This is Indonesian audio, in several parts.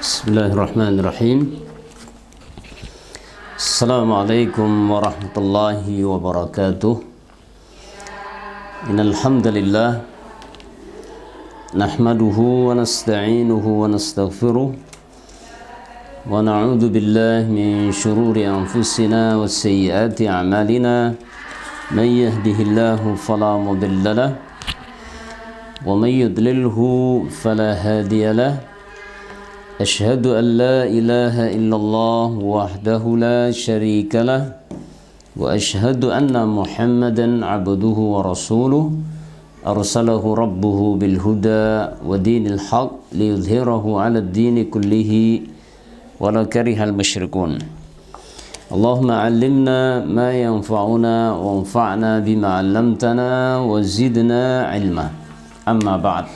Bismillahirrahmanirrahim. Assalamualaikum warahmatullahi wabarakatuh. Innal hamdalillah nahmaduhu wa nasta'inuhu wa nastaghfiruh wa na'udzu billahi min shururi anfusina wa sayyiati a'malina. Man yahdihillahu fala mudilla lahu wa man yudlilhu fala hadiya lahu. أشهد أن لا إله إلا الله وحده لا شريك له وأشهد أن محمدا عبده ورسوله أرسله ربه بالهدى ودين الحق ليظهره على الدين كله ولو كره المشركون. اللهم علمنا ما ينفعنا وانفعنا بما علمتنا وزدنا علما. أما بعد.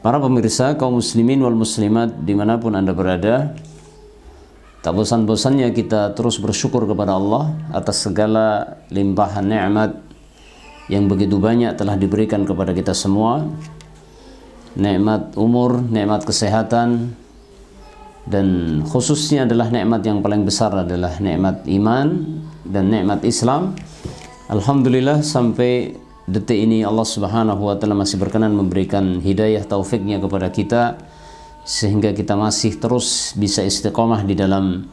Para pemirsa kaum muslimin wal muslimat dimanapun Anda berada, tak bosan-bosannya kita terus bersyukur kepada Allah atas segala limpahan nikmat yang begitu banyak telah diberikan kepada kita semua. Nikmat umur, nikmat kesehatan, dan khususnya adalah nikmat yang paling besar adalah nikmat iman dan nikmat Islam. Alhamdulillah sampai detik ini Allah Subhanahu wa taala masih berkenan memberikan hidayah taufiknya kepada kita sehingga kita masih terus bisa istiqomah di dalam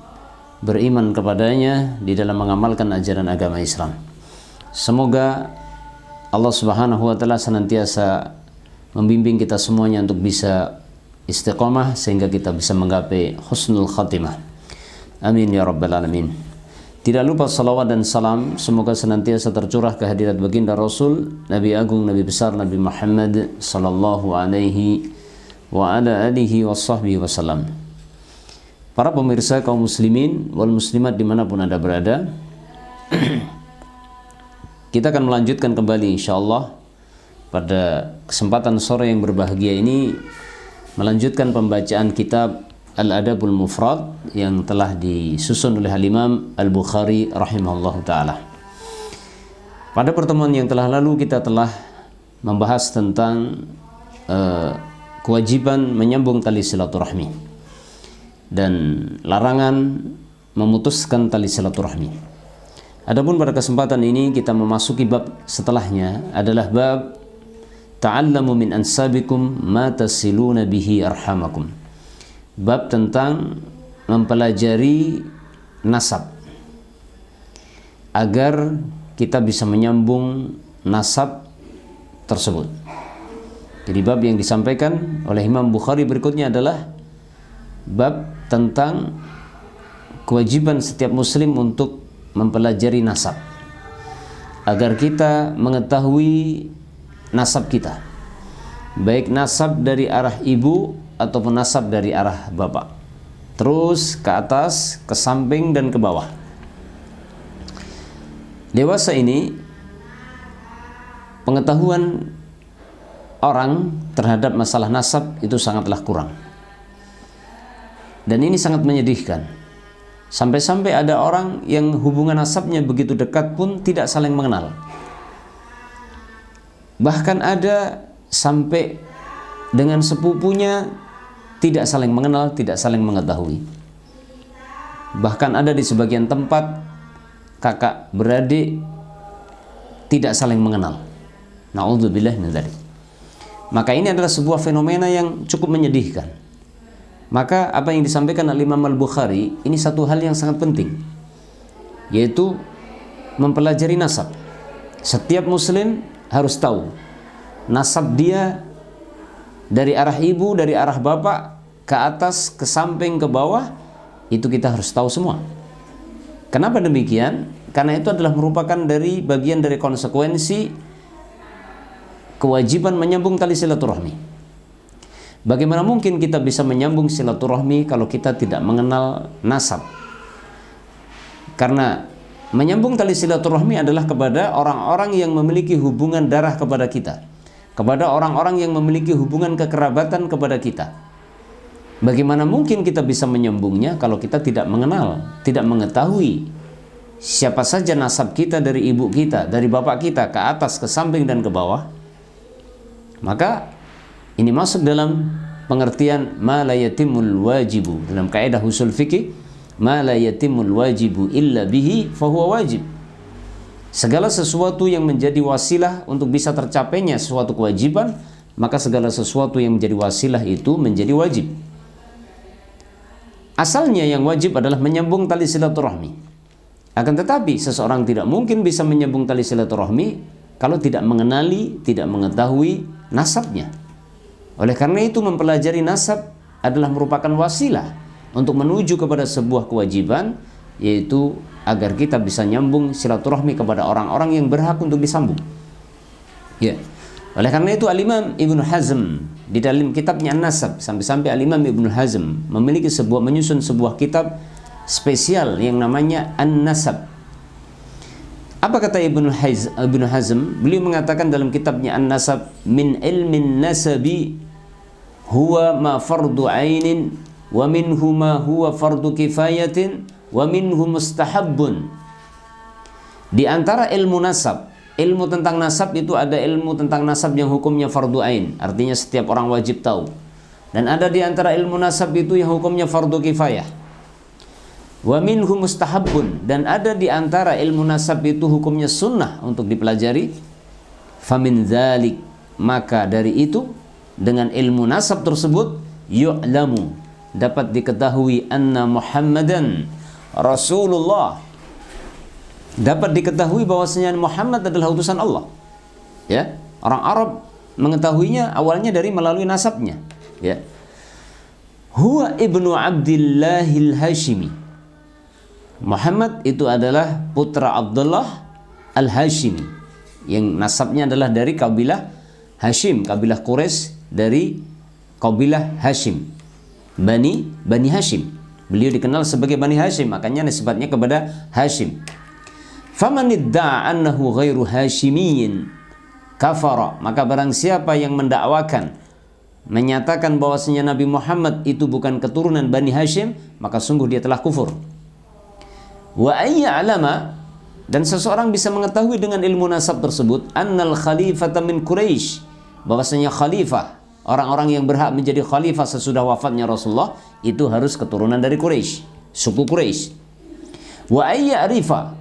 beriman kepadanya, di dalam mengamalkan ajaran agama Islam. Semoga Allah Subhanahu wa taala senantiasa membimbing kita semuanya untuk bisa istiqomah sehingga kita bisa menggapai husnul khatimah. Amin ya rabbal alamin. Tidak lupa salawat dan salam semoga senantiasa tercurah kehadirat baginda Rasul Nabi Agung Nabi Besar Nabi Muhammad sallallahu alaihi wa ala alihi wa sahbihi wasallam. Para pemirsa kaum muslimin wal muslimat dimanapun Anda berada, kita akan melanjutkan kembali insyaallah pada kesempatan sore yang berbahagia ini, melanjutkan pembacaan kitab Al-Adabul Mufrad yang telah disusun oleh Al-Imam Al-Bukhari rahimahullah ta'ala. Pada pertemuan yang telah lalu kita telah membahas tentang kewajiban menyambung tali silaturahmi dan larangan memutuskan tali silaturahmi. Adapun pada kesempatan ini kita memasuki bab setelahnya adalah bab ta'allamu min ansabikum ma tasiluna bihi arhamakum. Bab tentang mempelajari nasab agar kita bisa menyambung nasab tersebut. Jadi bab yang disampaikan oleh Imam Bukhari berikutnya adalah bab tentang kewajiban setiap muslim untuk mempelajari nasab agar kita mengetahui nasab kita, baik nasab dari arah ibu ataupun nasab dari arah bapak, terus ke atas, ke samping, dan ke bawah. Dewasa ini pengetahuan orang terhadap masalah nasab itu sangatlah kurang, dan ini sangat menyedihkan. Sampai-sampai ada orang yang hubungan nasabnya begitu dekat pun tidak saling mengenal. Bahkan ada sampai dengan sepupunya tidak saling mengenal, tidak saling mengetahui. Bahkan ada di sebagian tempat kakak beradik tidak saling mengenal. Na'udzubillah min dzalik. Maka ini adalah sebuah fenomena yang cukup menyedihkan. Maka apa yang disampaikan oleh Imam Al-Bukhari ini satu hal yang sangat penting, yaitu mempelajari nasab. Setiap muslim harus tahu nasab dia dari arah ibu, dari arah bapak, ke atas, ke samping, ke bawah, itu kita harus tahu semua. Kenapa demikian? Karena itu adalah merupakan dari bagian dari konsekuensi kewajiban menyambung tali silaturahmi. Bagaimana mungkin kita bisa menyambung silaturahmi kalau kita tidak mengenal nasab? Karena menyambung tali silaturahmi adalah kepada orang-orang yang memiliki hubungan darah kepada kita, kepada orang-orang yang memiliki hubungan kekerabatan kepada kita. Bagaimana mungkin kita bisa menyambungnya kalau kita tidak mengenal, tidak mengetahui siapa saja nasab kita dari ibu kita, dari bapak kita, ke atas, ke samping, dan ke bawah? Maka ini masuk dalam pengertian ma la yatimul wajibu. Dalam kaidah usul fikih, ma la yatimul wajibu illa bihi fahuwa wajib. Segala sesuatu yang menjadi wasilah untuk bisa tercapainya suatu kewajiban, maka segala sesuatu yang menjadi wasilah itu menjadi wajib. Asalnya yang wajib adalah menyambung tali silaturahmi. Akan tetapi seseorang tidak mungkin bisa menyambung tali silaturahmi kalau tidak mengenali, tidak mengetahui nasabnya. Oleh karena itu mempelajari nasab adalah merupakan wasilah untuk menuju kepada sebuah kewajiban, yaitu agar kita bisa nyambung silaturahmi kepada orang-orang yang berhak untuk disambung. Ya. Oleh karena itu Al-Imam Ibnu Hazm di dalam kitabnya An-Nasab, sampai-sampai Al-Imam Ibnu Hazm menyusun sebuah kitab spesial yang namanya An-Nasab. Apa kata Ibnu Hazm? Beliau mengatakan dalam kitabnya An-Nasab, min ilmin nasabi huwa ma fardu ainin wa minhu ma huwa fardu kifayatin wa minhu mustahabbun. Di antara ilmu nasab, ilmu tentang nasab itu ada ilmu tentang nasab yang hukumnya fardu ain, artinya setiap orang wajib tahu. Dan ada di antara ilmu nasab itu yang hukumnya fardu kifayah. Wa minhu mustahabbun, dan ada di antara ilmu nasab itu hukumnya sunnah untuk dipelajari. Famin dzalik, maka dari itu dengan ilmu nasab tersebut yu'lamu, dapat diketahui anna Muhammadan Rasulullah, dapat diketahui bahwasanya Muhammad adalah utusan Allah. Ya, orang Arab mengetahuinya awalnya dari melalui nasabnya. Ya, huwa ibnu Abdillahil Hashimi. Muhammad itu adalah putra Abdullah Al-Hashimi, yang nasabnya adalah dari kabilah Hashim, kabilah Quraisy, dari kabilah Hashim, Bani Hashim. Beliau dikenal sebagai Bani Hashim, makanya nisbatnya kepada Hashim. Faman idda'a annahu ghairu Hashimiyyin kafara, maka barang siapa yang mendakwakan, menyatakan bahwasanya Nabi Muhammad itu bukan keturunan Bani Hashim, maka sungguh dia telah kufur. Wa ayya'lama, dan seseorang bisa mengetahui dengan ilmu nasab tersebut, annal khalifata min Quraisy, bahwasanya khalifah, orang-orang yang berhak menjadi khalifah sesudah wafatnya Rasulullah itu harus keturunan dari Quraisy, suku Quraisy. Wa ayya'rifa,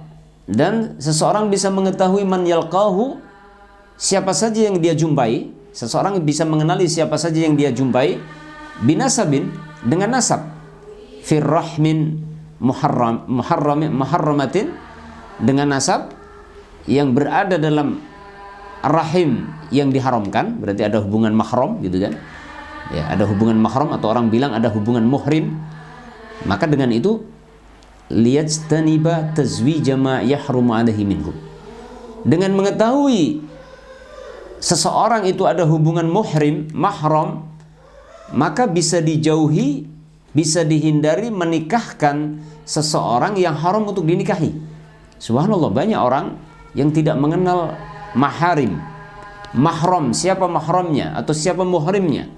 dan seseorang bisa mengetahui man yalqahu, siapa saja yang dia jumpai, seseorang bisa mengenali siapa saja yang dia jumpai, binasabin, dengan nasab, firrahmin muharramatin, dengan nasab yang berada dalam rahim yang diharamkan, berarti ada hubungan mahram gitu kan. Ya, ada hubungan mahram, atau orang bilang ada hubungan muhrim. Maka dengan itu liyajtaniba tazwija ma yahrumu alaihi minhu. Dengan mengetahui seseorang itu ada hubungan muhrim, mahram, maka bisa dijauhi, bisa dihindari menikahkan seseorang yang haram untuk dinikahi. Subhanallah, banyak orang yang tidak mengenal maharim, mahram, siapa mahramnya atau siapa muhrimnya.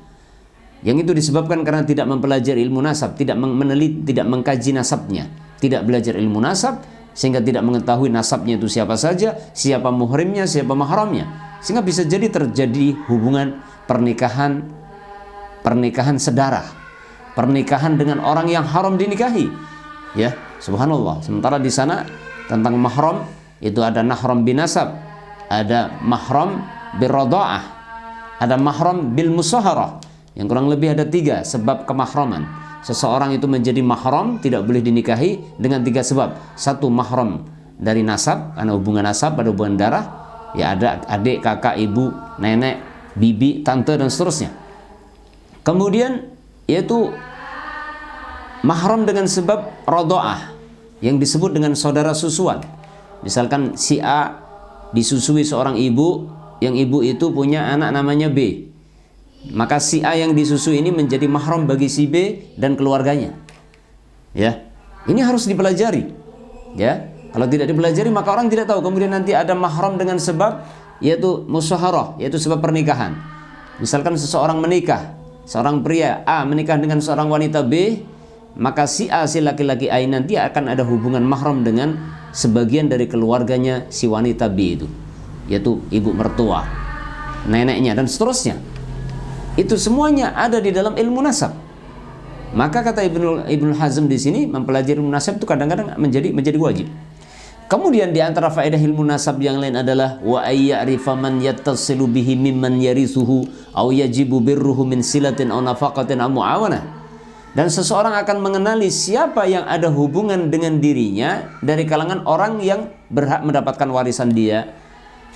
Yang itu disebabkan karena tidak mempelajari ilmu nasab, tidak meneliti, tidak mengkaji nasabnya, tidak belajar ilmu nasab, sehingga tidak mengetahui nasabnya itu siapa saja, siapa muhrimnya, siapa mahramnya, sehingga bisa jadi terjadi hubungan pernikahan sedara, pernikahan dengan orang yang haram dinikahi. Ya, subhanallah. Sementara di sana tentang mahram itu ada mahram binasab, ada mahram birrada'ah, ada mahram bil musaharah. Yang kurang lebih ada 3 sebab kemahraman. Seseorang itu menjadi mahram, tidak boleh dinikahi dengan 3 sebab. 1, mahram dari nasab, karena hubungan nasab, ada hubungan darah. Ya, ada adik, kakak, ibu, nenek, bibi, tante, dan seterusnya. Kemudian yaitu mahram dengan sebab radha'ah, yang disebut dengan saudara susuan. Misalkan si A disusui seorang ibu, yang ibu itu punya anak namanya B, maka si A yang disusui ini menjadi mahram bagi si B dan keluarganya. Ya, ini harus dipelajari. Ya, kalau tidak dipelajari maka orang tidak tahu. Kemudian nanti ada mahram dengan sebab, yaitu musyaharah, yaitu sebab pernikahan. Misalkan seseorang menikah, seorang pria A menikah dengan seorang wanita B, maka si A, si laki-laki A nanti akan ada hubungan mahram dengan sebagian dari keluarganya si wanita B itu, yaitu ibu mertua. neneknya dan seterusnya. Itu semuanya ada di dalam ilmu nasab. Maka kata Ibnu Hazm di sini, mempelajari ilmu nasab itu kadang-kadang menjadi wajib. Kemudian di antara faedah ilmu nasab yang lain adalah wa ayya'rifa man yattasilu bihi mimman yarisuhu aw yajibu birruhu min silatin aw nafaqatin aw muawanah. Dan seseorang akan mengenali siapa yang ada hubungan dengan dirinya dari kalangan orang yang berhak mendapatkan warisan dia,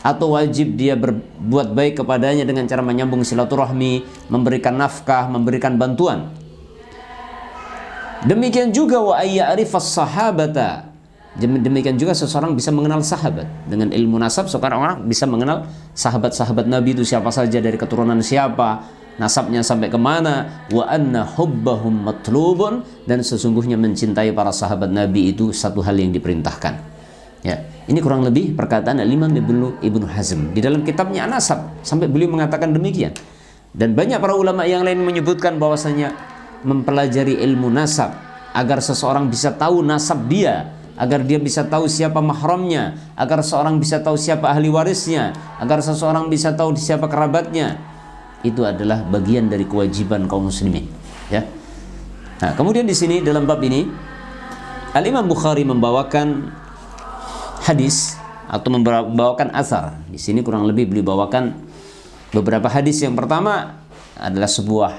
atau wajib dia berbuat baik kepadanya dengan cara menyambung silaturahmi, memberikan nafkah, memberikan bantuan. Demikian juga wa ayya'rifas sahabata. Demikian juga seseorang bisa mengenal sahabat. Dengan ilmu nasab sekarang orang bisa mengenal sahabat-sahabat Nabi itu siapa saja, dari keturunan siapa, nasabnya sampai kemana. Wa anna hubbahum matlubun, dan sesungguhnya mencintai para sahabat Nabi itu satu hal yang diperintahkan. Ya, ini kurang lebih perkataan Imam Ibnu Hazm di dalam kitabnya An-Nasab, sampai beliau mengatakan demikian. Dan banyak para ulama yang lain menyebutkan bahwasanya mempelajari ilmu nasab agar seseorang bisa tahu nasab dia, agar dia bisa tahu siapa mahramnya, agar seseorang bisa tahu siapa ahli warisnya, agar seseorang bisa tahu siapa kerabatnya. Itu adalah bagian dari kewajiban kaum muslimin, ya. Nah, kemudian di sini dalam bab ini Al-Imam Bukhari membawakan hadis atau membawakan asar. Di sini kurang lebih beliau bawakan beberapa hadis. Yang pertama adalah sebuah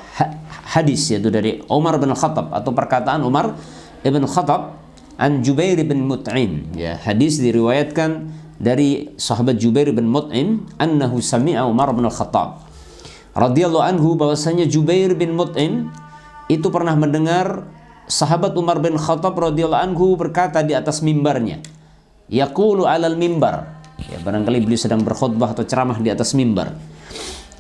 hadis, yaitu dari Umar bin Khattab, atau perkataan Umar bin Khattab an Jubair bin Mut'im. Ya, hadis diriwayatkan dari sahabat Jubair bin Mut'im annahu sami'a Umar bin Khattab radhiyallahu anhu, bahwasanya Jubair bin Mut'im itu pernah mendengar sahabat Umar bin Khattab radhiyallahu anhu berkata di atas mimbarnya, yaqulu 'alal mimbar. Ya, barangkali beliau sedang berkhutbah atau ceramah di atas mimbar.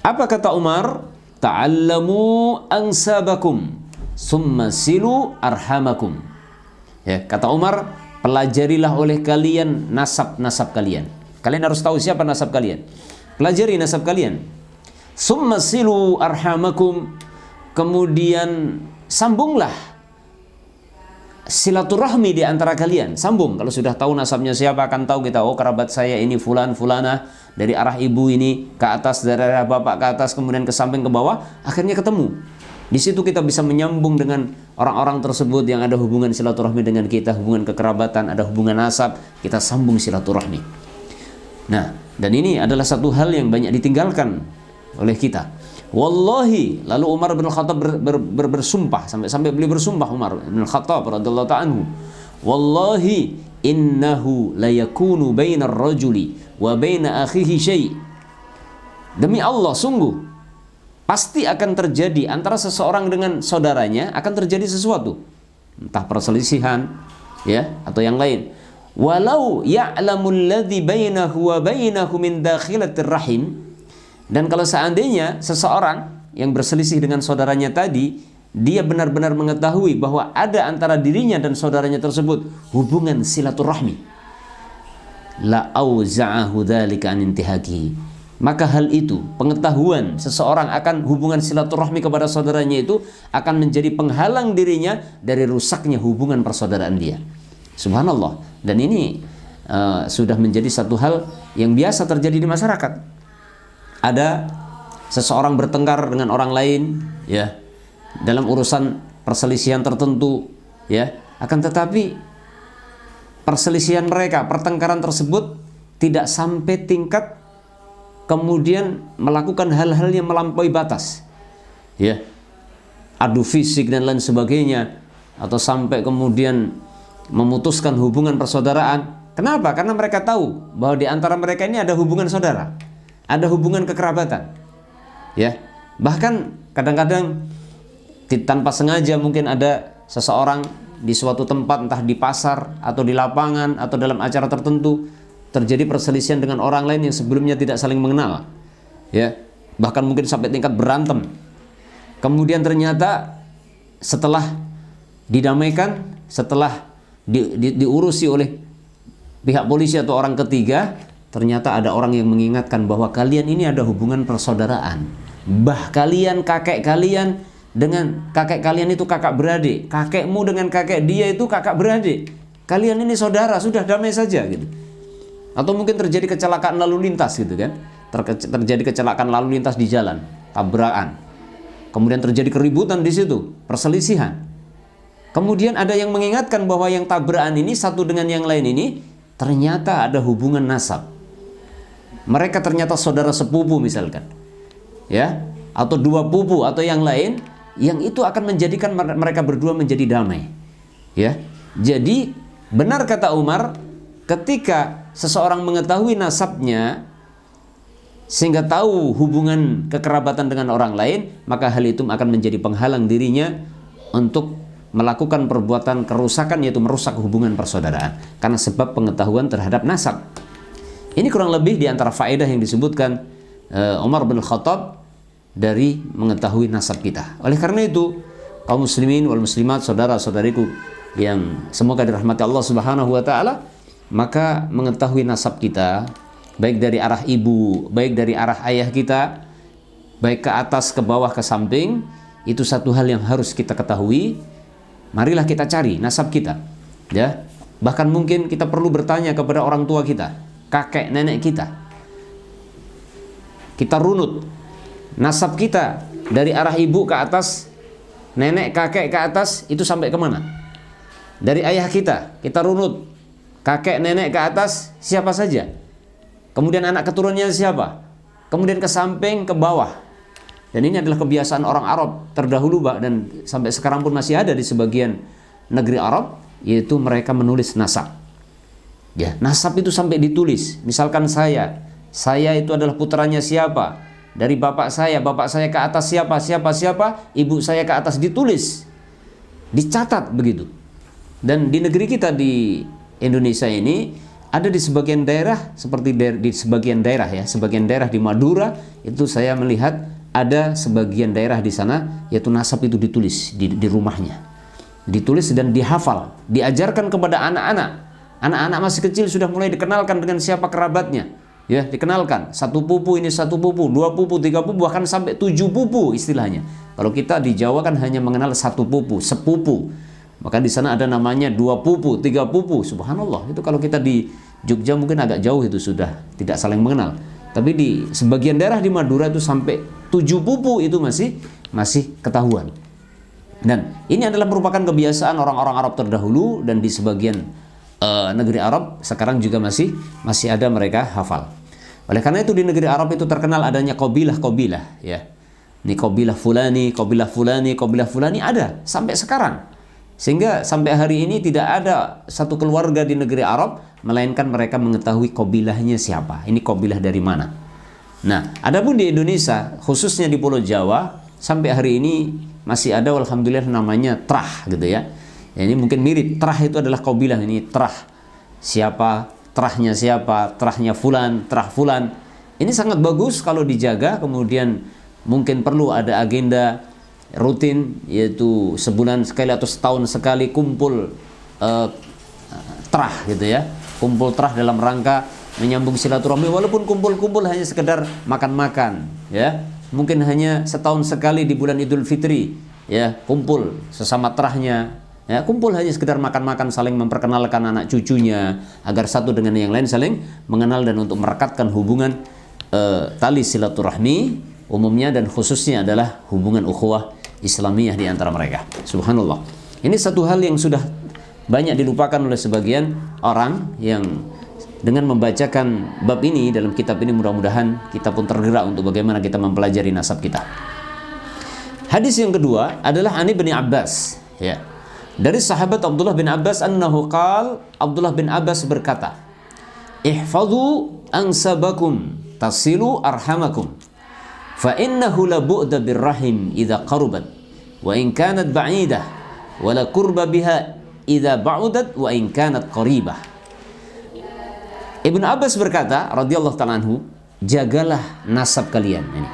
Apa kata Umar? Ta'allamu ansabakum summa silu arhamakum. Ya, kata Umar, pelajarilah oleh kalian nasab-nasab kalian. Kalian harus tahu siapa nasab kalian. Pelajari nasab kalian. Summa silu arhamakum, kemudian sambunglah silaturahmi di antara kalian. Sambung. Kalau sudah tahu nasabnya siapa, akan tahu kita, oh kerabat saya ini fulan fulana, dari arah ibu ini ke atas, dari arah bapak ke atas, kemudian ke samping ke bawah, akhirnya ketemu. Di situ kita bisa menyambung dengan orang-orang tersebut yang ada hubungan silaturahmi dengan kita, hubungan kekerabatan, ada hubungan nasab, kita sambung silaturahmi. Nah, dan ini adalah satu hal yang banyak ditinggalkan oleh kita. Wallahi, lalu Umar bin Khattab bersumpah, sampai beliau bersumpah, Umar bin Khattab radhiyallahu ta'ala anhu, wallahi innahu la yakunu bainar rajuli wa baina akhihi syai'. Demi Allah, sungguh pasti akan terjadi antara seseorang dengan saudaranya, akan terjadi sesuatu, entah perselisihan, ya, atau yang lain. Walau ya'lamul ladzi bainahu wa bainahu min dakhilatir rahim. Dan kalau seandainya seseorang yang berselisih dengan saudaranya tadi, dia benar-benar mengetahui bahwa ada antara dirinya dan saudaranya tersebut hubungan silaturahmi, la auza'ahu dzalika an intihaki. Maka hal itu, pengetahuan seseorang akan hubungan silaturahmi kepada saudaranya itu akan menjadi penghalang dirinya dari rusaknya hubungan persaudaraan dia. Subhanallah. Dan ini sudah menjadi satu hal yang biasa terjadi di masyarakat. Ada seseorang bertengkar dengan orang lain, ya, dalam urusan perselisihan tertentu, ya, akan tetapi perselisihan mereka, pertengkaran tersebut tidak sampai tingkat kemudian melakukan hal-hal yang melampaui batas, ya, adu fisik dan lain sebagainya, atau sampai kemudian memutuskan hubungan persaudaraan. Kenapa? Karena mereka tahu bahwa di antara mereka ini ada hubungan saudara, ada hubungan kekerabatan, ya. Bahkan kadang-kadang tanpa sengaja mungkin ada seseorang di suatu tempat, entah di pasar atau di lapangan atau dalam acara tertentu, terjadi perselisihan dengan orang lain yang sebelumnya tidak saling mengenal, ya. Bahkan mungkin sampai tingkat berantem. Kemudian ternyata setelah didamaikan, setelah diurusi oleh pihak polisi atau orang ketiga, ternyata ada orang yang mengingatkan bahwa kalian ini ada hubungan persaudaraan. Mbah kalian, kakek kalian dengan kakek kalian itu kakak beradik. Kakekmu dengan kakek dia itu kakak beradik. Kalian ini saudara, sudah damai saja gitu. Atau mungkin terjadi kecelakaan lalu lintas gitu kan. terjadi kecelakaan lalu lintas di jalan, tabrakan. Kemudian terjadi keributan di situ, perselisihan. Kemudian ada yang mengingatkan bahwa yang tabrakan ini satu dengan yang lain ini ternyata ada hubungan nasab. Mereka ternyata saudara sepupu misalkan, ya, atau dua pupu atau yang lain, yang itu akan menjadikan mereka berdua menjadi damai, ya. Jadi benar kata Umar, ketika seseorang mengetahui nasabnya sehingga tahu hubungan kekerabatan dengan orang lain, maka hal itu akan menjadi penghalang dirinya untuk melakukan perbuatan kerusakan, yaitu merusak hubungan persaudaraan karena sebab pengetahuan terhadap nasab. Ini kurang lebih di antara faedah yang disebutkan Umar bin Khattab dari mengetahui nasab kita. Oleh karena itu, kaum muslimin wal muslimat, saudara-saudariku yang semoga dirahmati Allah Subhanahu wa taala, maka mengetahui nasab kita, baik dari arah ibu, baik dari arah ayah kita, baik ke atas, ke bawah, ke samping, itu satu hal yang harus kita ketahui. Marilah kita cari nasab kita, ya. Bahkan mungkin kita perlu bertanya kepada orang tua kita, kakek nenek kita. Kita runut nasab kita dari arah ibu ke atas, nenek kakek ke atas, itu sampai kemana? Dari ayah kita runut kakek nenek ke atas siapa saja. Kemudian anak keturunannya siapa? Kemudian ke samping, ke bawah. Dan ini adalah kebiasaan orang Arab terdahulu, dan sampai sekarang pun masih ada di sebagian negeri Arab, yaitu mereka menulis nasab. Ya, nasab itu sampai ditulis. Misalkan saya itu adalah putranya siapa? Dari bapak saya ke atas siapa, ibu saya ke atas, ditulis. Dicatat begitu. Dan di negeri kita di Indonesia ini ada di sebagian daerah, seperti di sebagian daerah ya, sebagian daerah di Madura itu saya melihat ada sebagian daerah di sana, yaitu nasab itu ditulis di rumahnya, ditulis dan dihafal, diajarkan kepada anak-anak masih kecil sudah mulai dikenalkan dengan siapa kerabatnya, ya, dikenalkan satu pupu ini, satu pupu, dua pupu, tiga pupu, bahkan sampai 7 pupu istilahnya. Kalau kita di Jawa kan hanya mengenal satu pupu, sepupu. Maka di sana ada namanya 2 pupu, 3 pupu. Subhanallah. Itu kalau kita di Jogja mungkin agak jauh, itu sudah tidak saling mengenal. Tapi di sebagian daerah di Madura itu sampai 7 pupu itu masih ketahuan. Dan ini adalah merupakan kebiasaan orang-orang Arab terdahulu, dan di sebagian negeri Arab sekarang juga masih ada mereka hafal. Oleh karena itu di negeri Arab itu terkenal adanya qabilah-qabilah, ya. Ini qabilah fulani ada sampai sekarang. Sehingga sampai hari ini tidak ada satu keluarga di negeri Arab melainkan mereka mengetahui qabilahnya siapa, ini qabilah dari mana. Nah, adapun di Indonesia, khususnya di Pulau Jawa, sampai hari ini masih ada alhamdulillah namanya trah gitu ya. Ini mungkin mirip, trah itu adalah qabilah, ini trah siapa, trahnya fulan, trah fulan. Ini sangat bagus kalau dijaga. Kemudian mungkin perlu ada agenda rutin, yaitu sebulan sekali atau setahun sekali kumpul trah gitu ya, kumpul trah dalam rangka menyambung silaturahmi, walaupun kumpul-kumpul hanya sekedar makan-makan, ya, mungkin hanya setahun sekali di bulan Idul Fitri, ya, kumpul sesama trahnya, ya, kumpul hanya sekedar makan-makan, saling memperkenalkan anak cucunya agar satu dengan yang lain saling mengenal, dan untuk merekatkan hubungan tali silaturahmi umumnya dan khususnya adalah hubungan ukhuwah Islamiyah di antara mereka. Subhanallah. Ini satu hal yang sudah banyak dilupakan oleh sebagian orang, yang dengan membacakan bab ini dalam kitab ini mudah-mudahan kita pun tergerak untuk bagaimana kita mempelajari nasab kita. Hadis yang kedua adalah Ani bin Abbas, ya. Dari sahabat Abdullah bin Abbas annahu qala, Abdullah bin Abbas berkata, "Ihfazu ansabakum tasilu arhamakum. Fa innahu la bu'da birrahim idza qarubat wa in kanat ba'idah wa la qurba biha idza ba'udat wa in kanat qaribah." Ibnu Abbas berkata radhiyallahu ta'ala anhu, jagalah nasab kalian. Ini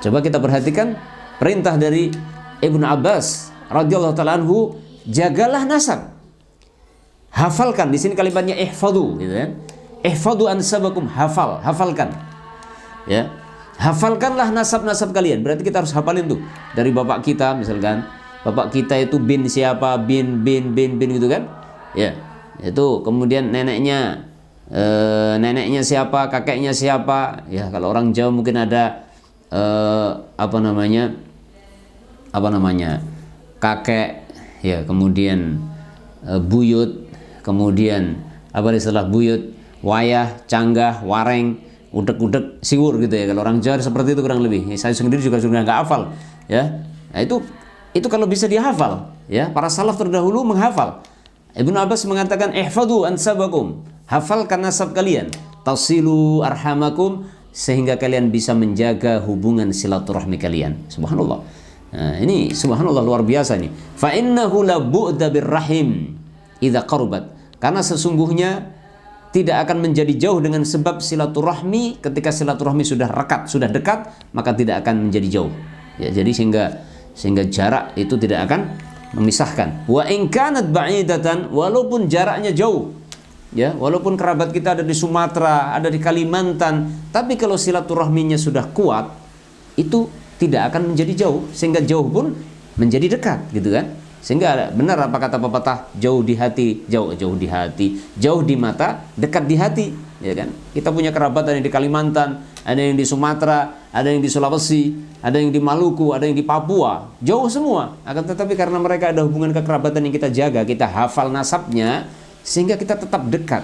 coba kita perhatikan perintah dari Ibnu Abbas radhiyallahu ta'ala anhu, jagalah nasab. Hafalkan, di sini kalimatnya ihfadhu gitu kan. Ihfadhu ansabakum, hafalkan. Ya. Hafalkanlah nasab-nasab kalian. Berarti kita harus hafalin tuh dari bapak kita, misalkan bapak kita itu bin siapa, bin gitu kan, ya. Itu kemudian neneknya neneknya siapa, kakeknya siapa. Ya, kalau orang Jawa mungkin ada kakek, ya, kemudian buyut, kemudian istilah buyut, wayah, canggah, wareng, udek-udek, siwur gitu ya. Kalau orang Jawa seperti itu kurang lebih. Saya sendiri juga sudah nggak hafal, ya. Nah, itu kalau bisa dihafal, ya. Para salaf terdahulu menghafal. Ibnu Abbas mengatakan ihfadhu ansabakum, hafalkan nasab kalian, tasilu arhamakum, sehingga kalian bisa menjaga hubungan silaturahmi kalian. Subhanallah. Nah, ini subhanallah luar biasa nih. Fa innahu la bu'da birrahim idza qarubat. Karena sesungguhnya tidak akan menjadi jauh dengan sebab silaturahmi. Ketika silaturahmi sudah rekat, sudah dekat, maka tidak akan menjadi jauh. Ya, jadi sehingga jarak itu tidak akan memisahkan. Wa in kanat ba'idatan, walaupun jaraknya jauh. Ya, walaupun kerabat kita ada di Sumatera, ada di Kalimantan, tapi kalau silaturahminya sudah kuat, itu tidak akan menjadi jauh, sehingga jauh pun menjadi dekat, gitu kan? Sehingga benar apa kata pepatah, jauh di hati, jauh di hati, jauh di mata, dekat di hati, ya kan? Kita punya kerabat ada yang di Kalimantan, ada yang di Sumatera, ada yang di Sulawesi, ada yang di Maluku, ada yang di Papua, jauh semua. Akan tetapi karena mereka ada hubungan kekerabatan yang kita jaga, kita hafal nasabnya, sehingga kita tetap dekat.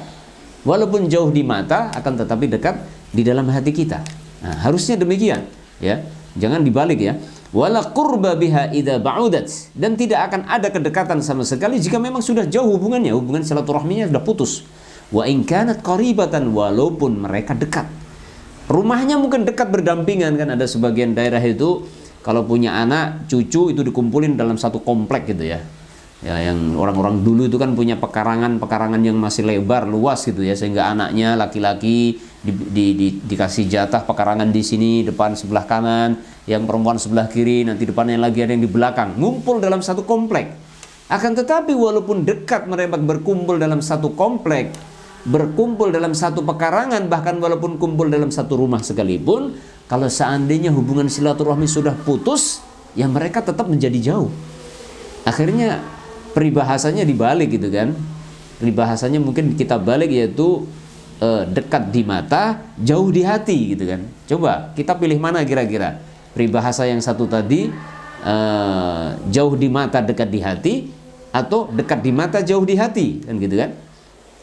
Walaupun jauh di mata, akan tetapi dekat di dalam hati kita. Nah, harusnya demikian, ya. Jangan dibalik, ya. Wala qurba biha idza ba'udat, dan tidak akan ada kedekatan sama sekali jika memang sudah jauh hubungannya, hubungan silaturahminya sudah putus. Wa in kanat qaribatan, walaupun mereka dekat. Rumahnya mungkin dekat berdampingan, kan ada sebagian daerah itu kalau punya anak, cucu itu dikumpulin dalam satu komplek gitu ya. Ya, yang orang-orang dulu itu kan punya pekarangan yang masih lebar, luas gitu ya, sehingga anaknya laki-laki dikasih jatah pekarangan di sini depan sebelah kanan, yang perempuan sebelah kiri, nanti depannya lagi ada yang di belakang, ngumpul dalam satu komplek. Akan tetapi walaupun dekat mereka berkumpul dalam satu komplek, berkumpul dalam satu pekarangan, bahkan walaupun kumpul dalam satu rumah sekalipun, kalau seandainya hubungan silaturahmi sudah putus, ya mereka tetap menjadi jauh. Akhirnya peribahasanya dibalik gitu kan. Peribahasanya mungkin kita balik, yaitu dekat di mata, jauh di hati gitu kan. Coba kita pilih mana kira-kira? Peribahasa yang satu tadi, jauh di mata dekat di hati, atau dekat di mata jauh di hati, kan gitu kan.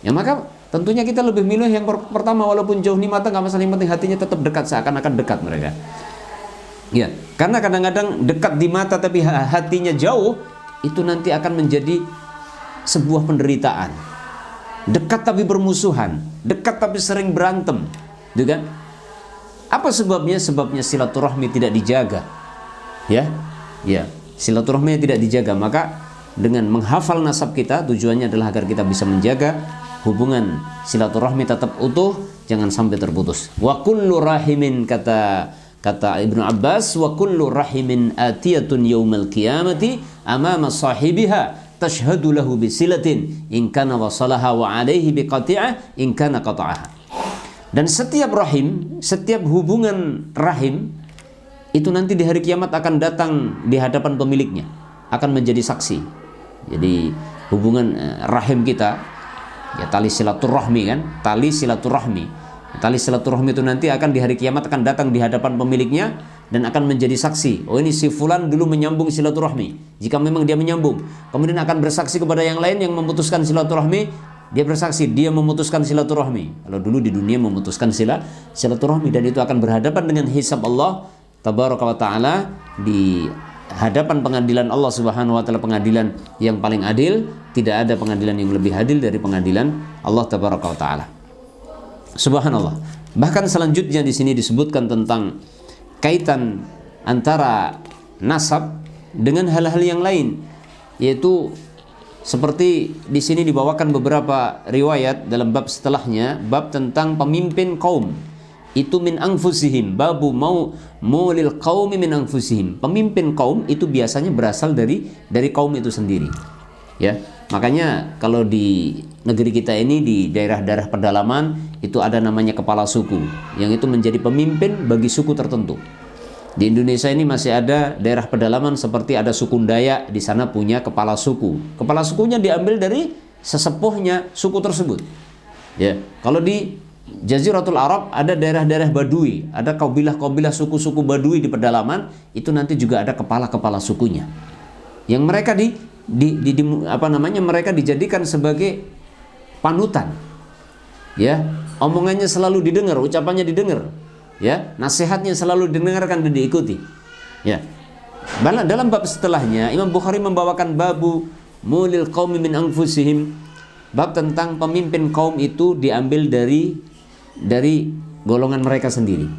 Ya maka tentunya kita lebih milih yang pertama, walaupun jauh di mata nggak masalah, yang penting hatinya tetap dekat, seakan-akan dekat mereka. Ya, karena kadang-kadang dekat di mata tapi hatinya jauh, itu nanti akan menjadi sebuah penderitaan. Dekat tapi bermusuhan, dekat tapi sering berantem, gitu kan? Apa sebabnya? Sebabnya silaturahmi tidak dijaga. Ya, silaturahmi tidak dijaga. Maka dengan menghafal nasab kita, tujuannya adalah agar kita bisa menjaga hubungan silaturahmi tetap utuh, jangan sampai terputus. Wa kullu rahimin, kata Ibnu Abbas, wa kullu rahimin atiyatun yaumal qiyamati amama sahibiha tashhadu lahu bisilatin in kana wasalaha wa alaihi biqati'ah in kana qata'aha. Dan setiap rahim, setiap hubungan rahim itu nanti di hari kiamat akan datang di hadapan pemiliknya, akan menjadi saksi. Jadi hubungan rahim kita, ya tali silaturahmi kan, tali silaturahmi. Tali silaturahmi itu nanti akan di hari kiamat akan datang di hadapan pemiliknya dan akan menjadi saksi. Oh, ini si fulan dulu menyambung silaturahmi. Jika memang dia menyambung, kemudian akan bersaksi kepada yang lain yang memutuskan silaturahmi. Dia bersaksi, dia memutuskan silaturahmi. Kalau dulu di dunia memutuskan silaturahmi, dan itu akan berhadapan dengan hisab Allah tabaraka wa taala di hadapan pengadilan Allah Subhanahu wa taala, pengadilan yang paling adil. Tidak ada pengadilan yang lebih adil dari pengadilan Allah tabaraka wa taala. Subhanallah. Bahkan selanjutnya di sini disebutkan tentang kaitan antara nasab dengan hal-hal yang lain, yaitu seperti di sini dibawakan beberapa riwayat dalam bab setelahnya, bab tentang pemimpin kaum. Itu min anfusihim, babu mulil qaumi min anfusihim. Pemimpin kaum itu biasanya berasal dari kaum itu sendiri. Ya, makanya kalau di negeri kita ini, di daerah-daerah pedalaman, itu ada namanya kepala suku, yang itu menjadi pemimpin bagi suku tertentu. Di Indonesia ini masih ada daerah pedalaman seperti ada suku Dayak, di sana punya kepala suku. Kepala sukunya diambil dari sesepuhnya suku tersebut. Ya, kalau di Jaziratul Arab ada daerah-daerah Badui, ada kabilah-kabilah suku-suku Badui di pedalaman, itu nanti juga ada kepala-kepala sukunya. Yang mereka mereka dijadikan sebagai panutan. Ya, omongannya selalu didengar, ucapannya didengar. Ya, nasihatnya selalu didengarkan dan diikuti. Ya. Dalam bab setelahnya Imam Bukhari membawakan babu mulil qaumi min anfusihim, bab tentang pemimpin kaum itu diambil dari golongan mereka sendiri.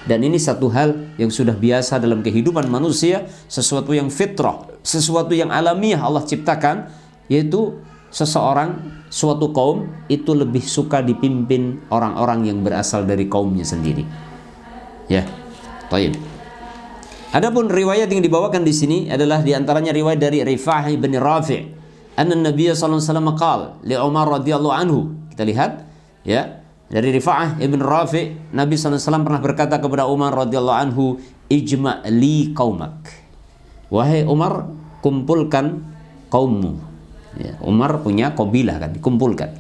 Dan ini satu hal yang sudah biasa dalam kehidupan manusia, sesuatu yang fitrah, sesuatu yang alamiah Allah ciptakan, yaitu seseorang, suatu kaum itu lebih suka dipimpin orang-orang yang berasal dari kaumnya sendiri. Ya, baik. Adapun riwayat yang dibawakan di sini adalah diantaranya riwayat dari Rifa'ah bin Rafi', anna Nabiy sallallahu alaihi wasallam qala li Umar radhiyallahu anhu. Kita lihat, ya. Dari Rifa'ah ibn Rafi', Nabi SAW pernah berkata kepada Umar radhiyallahu anhu, ijma' li qaumak. Wahai Umar, kumpulkan kaummu. Ya, Umar punya kabilah kan, dikumpulkan.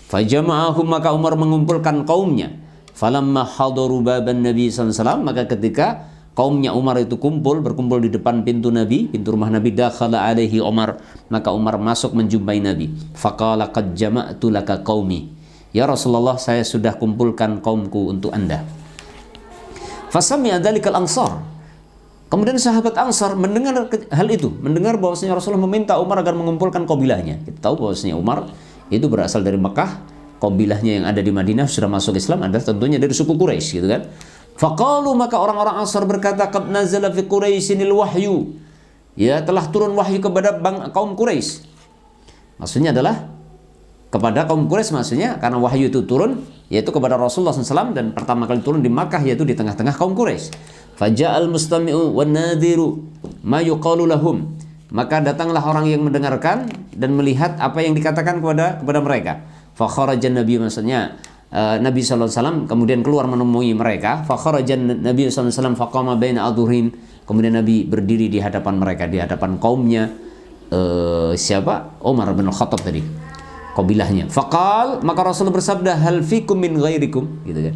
Fajama'ahum, maka Umar mengumpulkan kaumnya. Falamma hadaru baban Nabi SAW, maka ketika kaumnya Umar itu berkumpul di depan pintu Nabi, pintu rumah Nabi, dakhala alaihi Umar, maka Umar masuk menjumpai Nabi. Faqala qad jama'tu laka qaumi. Ya Rasulullah, saya sudah kumpulkan kaumku untuk Anda. Fasami'a dzalikal ansar. Kemudian sahabat Ansar mendengar hal itu, mendengar bahwasanya Rasulullah meminta Umar agar mengumpulkan kabilahnya. Kita tahu bahwasanya Umar itu berasal dari Mekah, kabilahnya yang ada di Madinah sudah masuk Islam adalah tentunya dari suku Quraisy, gitu kan. Faqalu, maka orang-orang Ansar berkata, qad nazala fi Quraisynil wahyu. Ya, telah turun wahyu kepada kaum Quraisy. Maksudnya adalah kepada kaum Quraisy, maksudnya karena wahyu itu turun yaitu kepada Rasulullah SAW, dan pertama kali turun di Makkah yaitu di tengah-tengah kaum Quraisy. Faja'al mustami'u wan nadhiru ma yuqalu lahum, maka datanglah orang yang mendengarkan dan melihat apa yang dikatakan kepada mereka. Fa kharajan nabi, maksudnya Nabi SAW kemudian keluar menemui mereka. Fa kharajan nabi SAW faqama baina adhurin, kemudian Nabi berdiri di hadapan mereka, di hadapan kaumnya. Siapa? Umar bin Khattab tadi, kabilahnya. Faqal, maka Rasul bersabda, hal fikum min ghairikum, gitu kan.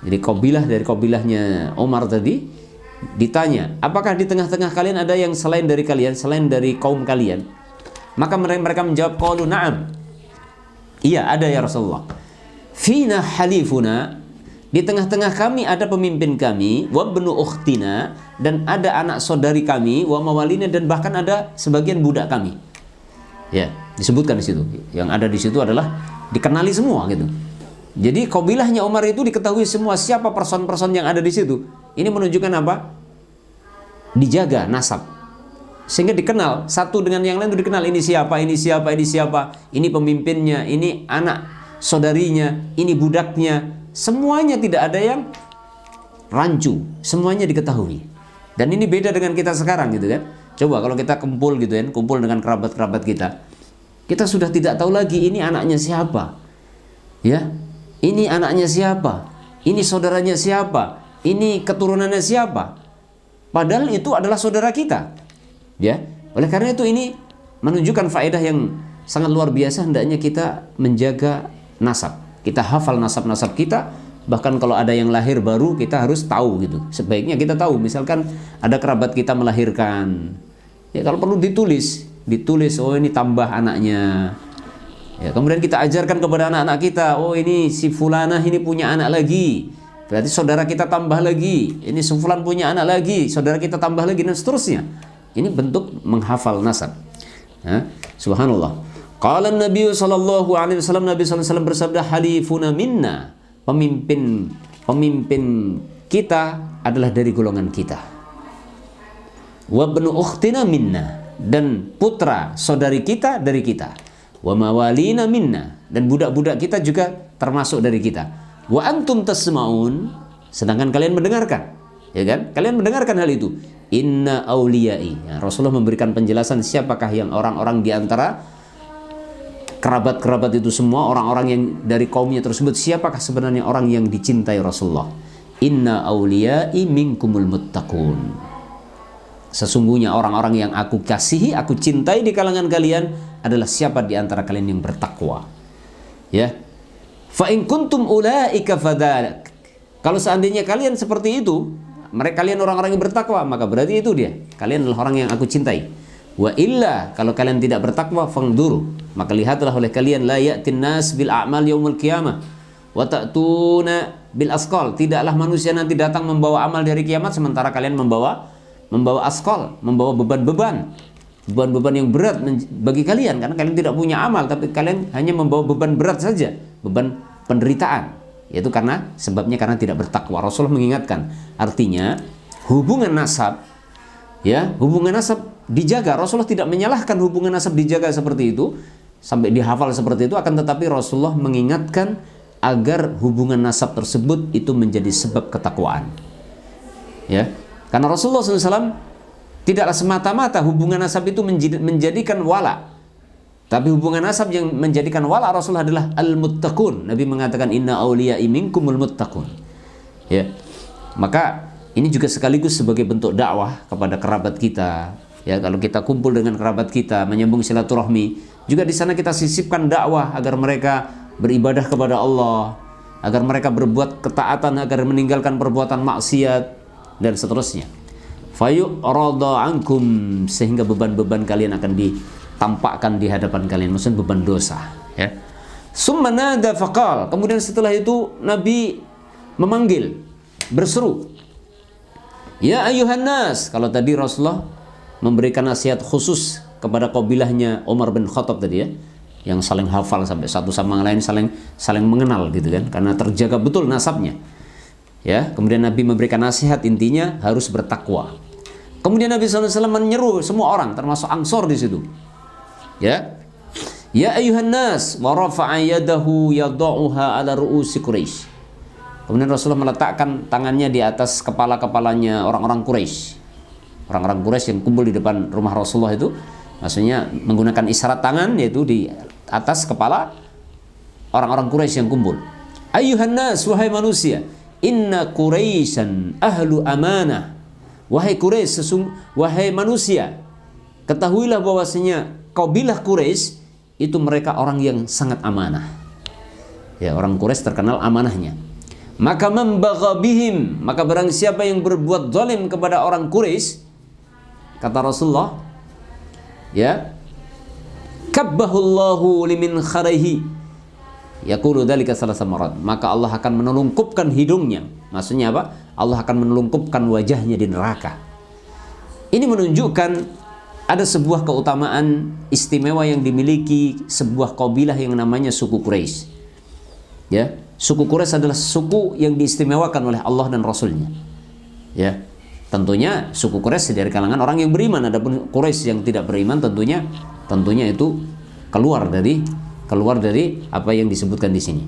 Jadi dari kabilahnya Umar tadi ditanya, apakah di tengah-tengah kalian ada yang selain dari kalian, selain dari kaum kalian? Maka mereka menjawab, qalu na'am. Iya, ada ya Rasulullah. Fina halifuna, di tengah-tengah kami ada pemimpin kami, wa ibnu ukhtina, dan ada anak saudari kami, wa mawalina, dan bahkan ada sebagian budak kami. Ya, disebutkan di situ. Yang ada di situ adalah dikenali semua gitu. Jadi kabilahnya Umar itu diketahui semua siapa person-person yang ada di situ. Ini menunjukkan apa? Dijaga nasab. Sehingga dikenal satu dengan yang lain, itu dikenal ini siapa, ini siapa, ini siapa, ini pemimpinnya, ini anak saudarinya, ini budaknya. Semuanya tidak ada yang rancu, semuanya diketahui. Dan ini beda dengan kita sekarang gitu kan. Coba kalau kita kumpul gitu kan, kumpul dengan kerabat-kerabat kita sudah tidak tahu lagi ini anaknya siapa. Ya. Ini anaknya siapa? Ini saudaranya siapa? Ini keturunannya siapa? Padahal itu adalah saudara kita. Ya. Oleh karena itu ini menunjukkan faedah yang sangat luar biasa, hendaknya kita menjaga nasab. Kita hafal nasab-nasab kita, bahkan kalau ada yang lahir baru kita harus tahu gitu. Sebaiknya kita tahu, misalkan ada kerabat kita melahirkan. Ya, kalau perlu ditulis, oh ini tambah anaknya. Ya, kemudian kita ajarkan kepada anak-anak kita, oh ini si fulanah ini punya anak lagi, berarti saudara kita tambah lagi. Ini si fulan punya anak lagi, saudara kita tambah lagi, dan seterusnya. Ini bentuk menghafal nasab. Ya, subhanallah. Qala Nabi sallallahu alaihi wasallam, Nabi sallallahu alaihi wasallam bersabda, halifuna minna, pemimpin kita adalah dari golongan kita. Wa ibnu ukhtina minna, dan putra saudari kita dari kita. Wa mawalina minna, dan budak-budak kita juga termasuk dari kita. Wa antum tasma'un, sedangkan kalian mendengarkan. Ya kan? Kalian mendengarkan hal itu. Inna auliyai. Ya, Rasulullah memberikan penjelasan siapakah yang orang-orang di antara kerabat-kerabat itu semua, orang-orang yang dari kaumnya tersebut, siapakah sebenarnya orang yang dicintai Rasulullah? Inna auliyai minkumul muttaqun. Sesungguhnya orang-orang yang aku kasihi, aku cintai di kalangan kalian adalah siapa di antara kalian yang bertakwa. Ya. Fa in kuntum ulaika fadzalik. Kalau seandainya kalian seperti itu, mereka kalian orang-orang yang bertakwa, maka berarti itu dia. Kalian adalah orang yang aku cintai. Wa illa, kalau kalian tidak bertakwa, fangduru, maka lihatlah oleh kalian, la ya'tin nas bil a'mal yaumul qiyamah wa ta'tuna bil asqal. Tidaklah manusia nanti datang membawa amal dari kiamat sementara kalian membawa asqal, membawa beban-beban yang berat bagi kalian, karena kalian tidak punya amal, tapi kalian hanya membawa beban berat saja, beban penderitaan, yaitu sebabnya karena tidak bertakwa. Rasulullah mengingatkan, artinya hubungan nasab, ya, hubungan nasab dijaga. Rasulullah tidak menyalahkan hubungan nasab dijaga seperti itu sampai dihafal seperti itu, akan tetapi Rasulullah mengingatkan agar hubungan nasab tersebut itu menjadi sebab ketakwaan, ya, karena Rasulullah SAW tidaklah semata-mata hubungan nasab itu menjadikan wala, tapi hubungan nasab yang menjadikan wala Rasulullah adalah al-muttaqun. Nabi mengatakan inna awliya'i minkumul muttaqun, ya. Maka ini juga sekaligus sebagai bentuk dakwah kepada kerabat kita, ya. Kalau kita kumpul dengan kerabat kita menyambung silaturahmi, juga di sana kita sisipkan dakwah agar mereka beribadah kepada Allah, agar mereka berbuat ketaatan, agar meninggalkan perbuatan maksiat dan seterusnya. Fayu'rada ankum, sehingga beban-beban kalian akan ditampakkan di hadapan kalian, maksudnya beban dosa, ya. Summa nada faqal, kemudian setelah itu Nabi memanggil, berseru, ya ayuhan nas. Kalau tadi Rasulullah memberikan nasihat khusus kepada kabilahnya Umar bin Khattab tadi, ya, yang saling hafal sampai satu sama lain saling mengenal gitu kan, karena terjaga betul nasabnya, ya. Kemudian Nabi memberikan nasihat, intinya harus bertakwa. Kemudian Nabi SAW menyeru semua orang, termasuk Ansor di situ, ya. Ya ayuhan nas, wa rafa'a yadahu yada'uha ala ru'usi Quraisy. Kemudian Rasulullah meletakkan tangannya di atas kepala-kepalanya orang-orang Quraisy. Orang-orang Quraisy yang kumpul di depan rumah Rasulullah itu, maksudnya menggunakan isyarat tangan, yaitu di atas kepala orang-orang Quraisy yang kumpul. Ayuhan nas, wahai manusia, inna Quraisyan ahlu amanah. Wahai Quraisy, wahai manusia, ketahuilah bahwasanya kabilah Quraisy itu mereka orang yang sangat amanah. Ya, orang Quraisy terkenal amanahnya. Maka membagha bihim, maka barang siapa yang berbuat zalim kepada orang Quraisy, kata Rasulullah, ya, kabbahullahu limin kharihi, yaqulu dzalika salasa marat, maka Allah akan menelungkupkan hidungnya. Maksudnya apa? Allah akan menelungkupkan wajahnya di neraka. Ini menunjukkan ada sebuah keutamaan istimewa yang dimiliki sebuah kabilah yang namanya suku Quraisy. Ya, suku Quraisy adalah suku yang diistimewakan oleh Allah dan Rasulnya. Ya, tentunya suku Quraisy dari kalangan orang yang beriman. Adapun Quraisy yang tidak beriman tentunya itu keluar dari apa yang disebutkan di sini.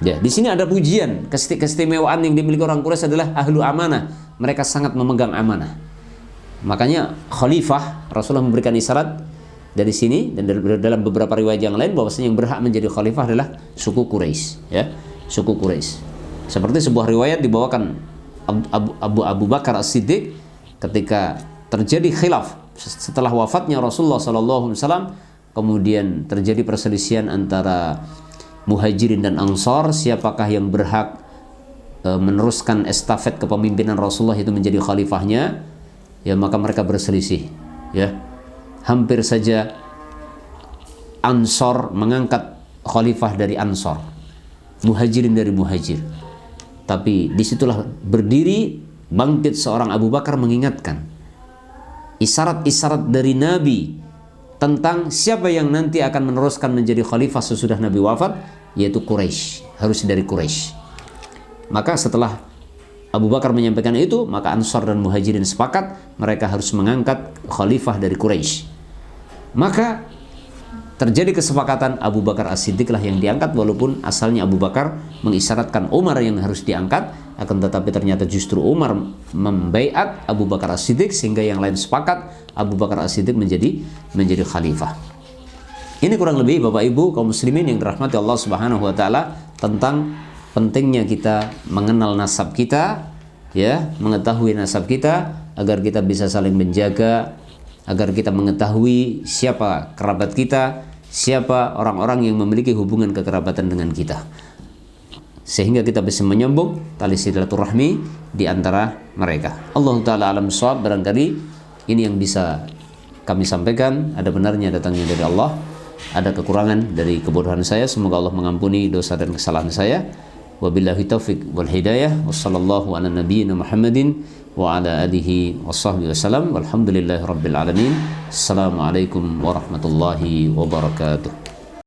Ya, di sini ada pujian, keistimewaan yang dimiliki orang Quraisy adalah ahlu amanah. Mereka sangat memegang amanah. Makanya khalifah, Rasulullah memberikan isyarat dari sini dan dalam beberapa riwayat yang lain bahwasanya yang berhak menjadi khalifah adalah suku Quraisy, ya, suku Quraisy. Seperti sebuah riwayat dibawakan Abu Bakar As-Siddiq ketika terjadi khilaf setelah wafatnya Rasulullah SAW, kemudian terjadi perselisihan antara Muhajirin dan Ansar, siapakah yang berhak meneruskan estafet kepemimpinan Rasulullah itu menjadi khalifahnya. Ya, maka mereka berselisih, ya. Hampir saja Ansar mengangkat khalifah dari Ansar, Muhajirin dari Muhajir. Tapi disitulah berdiri bangkit seorang Abu Bakar mengingatkan isyarat-isyarat dari Nabi tentang siapa yang nanti akan meneruskan menjadi khalifah sesudah Nabi wafat, yaitu Quraisy, harus dari Quraisy. Maka setelah Abu Bakar menyampaikan itu, maka Ansar dan Muhajirin sepakat mereka harus mengangkat khalifah dari Quraisy. Maka terjadi kesepakatan Abu Bakar As-Siddiq lah yang diangkat, walaupun asalnya Abu Bakar mengisyaratkan Umar yang harus diangkat, akan tetapi ternyata justru Umar membaiat Abu Bakar As-Siddiq sehingga yang lain sepakat Abu Bakar As-Siddiq menjadi khalifah. Ini kurang lebih Bapak Ibu kaum muslimin yang dirahmati Allah Subhanahu wa taala tentang pentingnya kita mengenal nasab kita, ya, mengetahui nasab kita agar kita bisa saling menjaga, agar kita mengetahui siapa kerabat kita, siapa orang-orang yang memiliki hubungan kekerabatan dengan kita. sehingga kita bisa menyambung tali silaturahmi di antara mereka. Allah taala alam shawab. Barangkali ini yang bisa kami sampaikan, ada benarnya datangnya dari Allah, ada kekurangan dari kebodohan saya, semoga Allah mengampuni dosa dan kesalahan saya. Wabillahi taufiq wal hidayah. Wassallallahu ala nabiyyina Muhammadin wa ala alihi washabbihi wasallam. Walhamdulillahi rabbil alamin. Assalamualaikum warahmatullahi wabarakatuh.